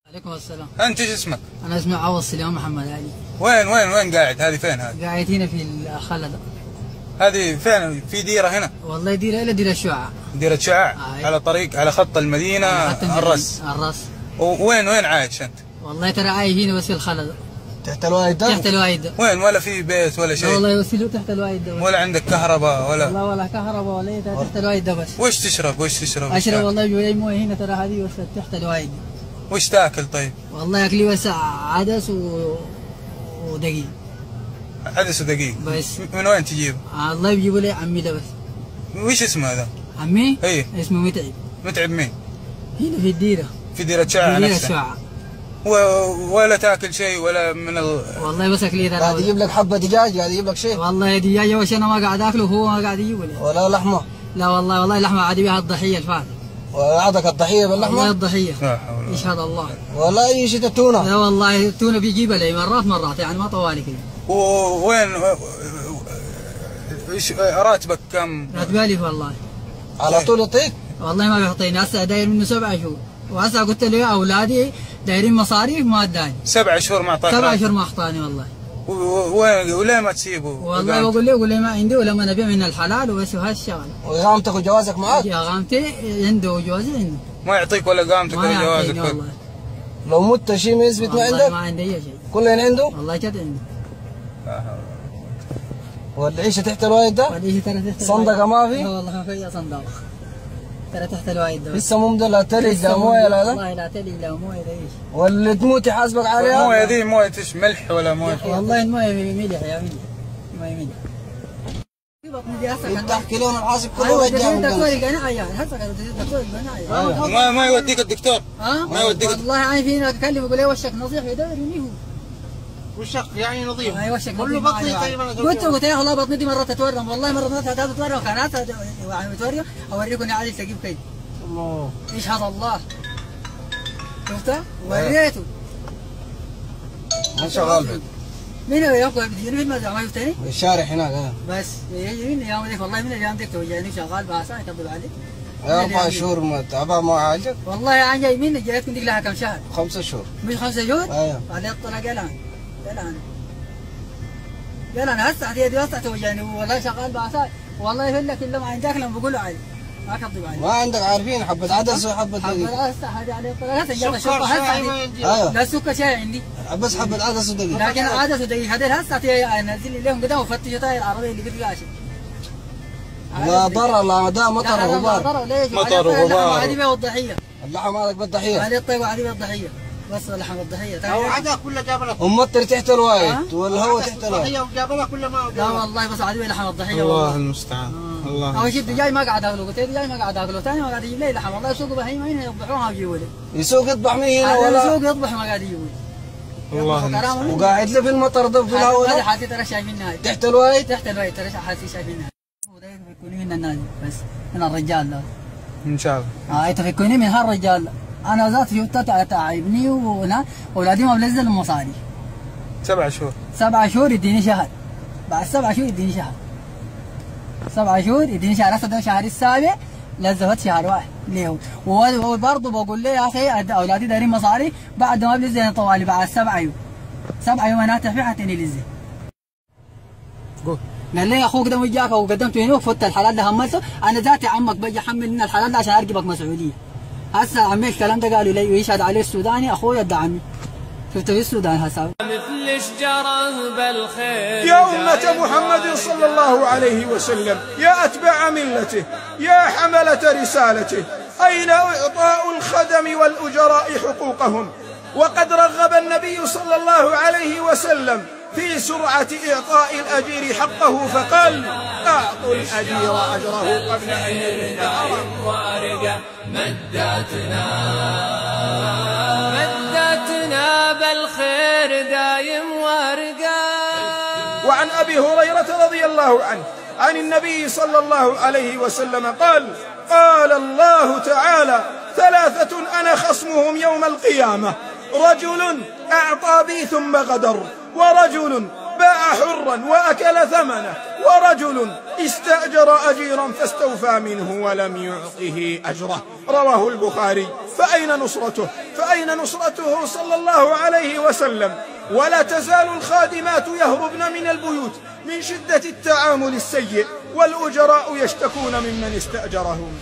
عليكم السلام. انت ايش اسمك؟ انا اسمي عوض سليمان محمد علي. وين قاعد؟ هذه فين هذه؟ قاعد هنا في الخلد. هذه فين؟ في ديره هنا؟ والله ديره الى ديره الشعاع. ديره شعاع؟ على طريق على خط المدينه الرس. وين عايش انت؟ والله ترى عايش هنا بس في الخلد. تحت الوايد ده؟ تحت الوايد ده. وين ولا في بيت ولا شيء؟ والله يوصلوا تحت الوايد ده. ولا عندك كهرباء ولا؟ والله ولا كهرباء ولا تحت الوايد ده بس. وش تشرب؟ اشرب والله جوي مويه هنا ترى هذه بس تحت الوايد. وش تاكل طيب؟ والله اكلي بس عدس ودقيق. عدس ودقيق بس. من وين تجيب؟ الله يجيبوا لي عمي ده بس. وش اسمه هذا؟ عمي؟ ايه اسمه متعب. متعب مين؟ هنا في الديره. في ديره شعاع نفسها؟ في ديره شعاع. ولا تاكل شيء ولا من والله بس اكلي ترى. قاعد يجيب لك حبه دجاج، قاعد يجيب لك شيء؟ والله دجاج وش انا ما قاعد اكله وهو ما قاعد يجيب لي. ولا لحمه؟ لا والله لحمه عادي بها الضحيه الفاتحه. وعندك الضحيه باللحمه؟ والله الضحيه. لا حول. يشهد الله. ولا اي شيء التونه؟ لا والله التونه بيجيبها لي مرات يعني ما طوالي كذا. وين ايش راتبك كم؟ راتبالي والله. على طول يعطيك؟ والله ما بيعطيني، هسه داير منه 7 شهور، وهسه قلت له يا اولادي دايرين مصاريف ما اداني. 7 شهور ما اعطاك؟ 7 شهور ما اعطاني والله. وليه ما تسيبه؟ والله بقول له ما عندي ولما نبيع من الحلال وبس وهالشغله. وإقامتك وجوازك معك؟ إقامتي عنده وجوازي عنده. ما يعطيك ولا إقامتك ولا جوازك؟ والله. لو مت شيء ما يثبت ما عندك؟ ما عندي أي شيء. كلهن عنده؟ والله جد عنده. والعيشة تحت الوايد ده؟ والعيشة ترى تحت صندقة ما في؟ لا والله ما في صندوق. ترى تحت الوايد ده. لسه مو لا تلج لا مويه لا لا؟ والله لا تلج لا مويه لا ايش. واللي تموت يحاسبك عليها؟ المويه ذي مويه ايش؟ ملح ولا مويه؟ والله المويه ملح يا ملح. مويه ملح. انت احكي لهم الحاسب كله وجهه ما يوديك الدكتور؟ ما يوديك؟ والله انا فينا اكلم اقول له وشك نظيف يدوري هو. وشك يعني نظيف؟ اي وشك كله بطني تقريبا. قلت يا والله بطني مرة تتورم، والله مرة تتورم كانت يعني متورم اوريكم عادي تجيب كيد. الله يشهد الله. شفته؟ وريته. ما شغال بك. مين هو ياكل بيجيني في المزرعة ما شفتني؟ الشارع هناك بس يجيني يوم ذيك والله من الايام ذيك توجعني شغال باسا يكذب عليك. 4 شهور ما تعبان ما عالجك؟ والله انا جاي منك جايتكم ديك لها كم شهر؟ 5 شهور. مش 5 شهور؟ ايوه. عليه الطلاق الان هسه هذه هسه توجعني والله شغال باسا والله يفلك الا ما عندك لما بقول له عادي ما كذب عليك. ما عندك عارفين حبة عدس وحبة دقيق. حبة عدس هذه عليه الطلاق هسه جاب سكر شاي ما عندي. ايوه. لا سكر شاي عندي. بس حبة عدس ودقيق. لكن عدس ودقيق هذول هسه انزل لهم قدام وفتشوا تاي العربية اللي قد راشد. لا ضرر لا ده مطر وغبار. مطر وغبار. هذه بها والضحية. اللحم هذاك بالضحية. هذه الطيب وهذه بها الضحية. بس اللحم الضحية. او عدا كله جاب لك. ومطر تحت الوايد والهواء تحت الوايد. الضحية وجاب لك كله ما لا والله بس هذه لحم الضحية. الله المستعان. الله. اول شيء الدجاج ما قاعد اكله، قلت له الدجاج ما قاعد اكله، ثاني ما قاعد يجيب لي لحم، والله يسوقوا بهيمة هنا يذبحوها ويجيبوا لي. يسوق يذبح من هنا ولا؟ يسوق يذبح ما قاعد يجيبوا لي. الله المستعان. وقاعد له في المطر ده في الهواء. هذه حالتي ترى شايفينها. تحت الوايد؟ تحت الوايد ترى حالتي شايفينها. يكوني من النادي بس من الرجال ده. ان شاء الله. تفكوني من هالرجال. انا ذات شفتها تعبني واولادي ما بنزل المصاري. 7 شهور. 7 شهور يديني شهر. بعد 7 شهور يديني شهر. 7 شهور يديني شهر، هسه ده شهر السابع لزفت شهر واحد ليه. وبرضه بقول له يا اخي اولادي دايرين مصاري بعد ما بنزل طوالي بعد 7 يوم. 7 يوم انا اتفق حتى لزي. قول. قال لي اخوك ده وجاك وقدمته هنا وفت الحلال ده هملته، انا ذاتي عمك بجي احمل من الحلال ده عشان ارقبك مسؤوليه. هسه عمي الكلام ده قالوا لي ويشهد عليه السوداني اخويا ده عمي. شفته في السودان هسه. مثل شجره بالخير يا أمة محمد صلى الله عليه وسلم، يا أتباع ملته، يا حملة رسالته، أين إعطاء الخدم والأجراء حقوقهم؟ وقد رغب النبي صلى الله عليه وسلم في سرعة إعطاء الأجير حقه فقال: أعطوا الأجير أجره قبل أن يرد وارقة مدتنا بالخير دايم وارقة. وعن أبي هريرة رضي الله عنه عن النبي صلى الله عليه وسلم قال: قال الله تعالى: 3 أنا خصمهم يوم القيامة، رجل أعطى بي ثم غدر، ورجل باع حرا وأكل ثمنه، ورجل استأجر أجيرا فاستوفى منه ولم يعطه أجره. رواه البخاري. فأين نصرته؟ فأين نصرته صلى الله عليه وسلم؟ ولا تزال الخادمات يهربن من البيوت من شدة التعامل السيء، والأجراء يشتكون ممن استأجرهم.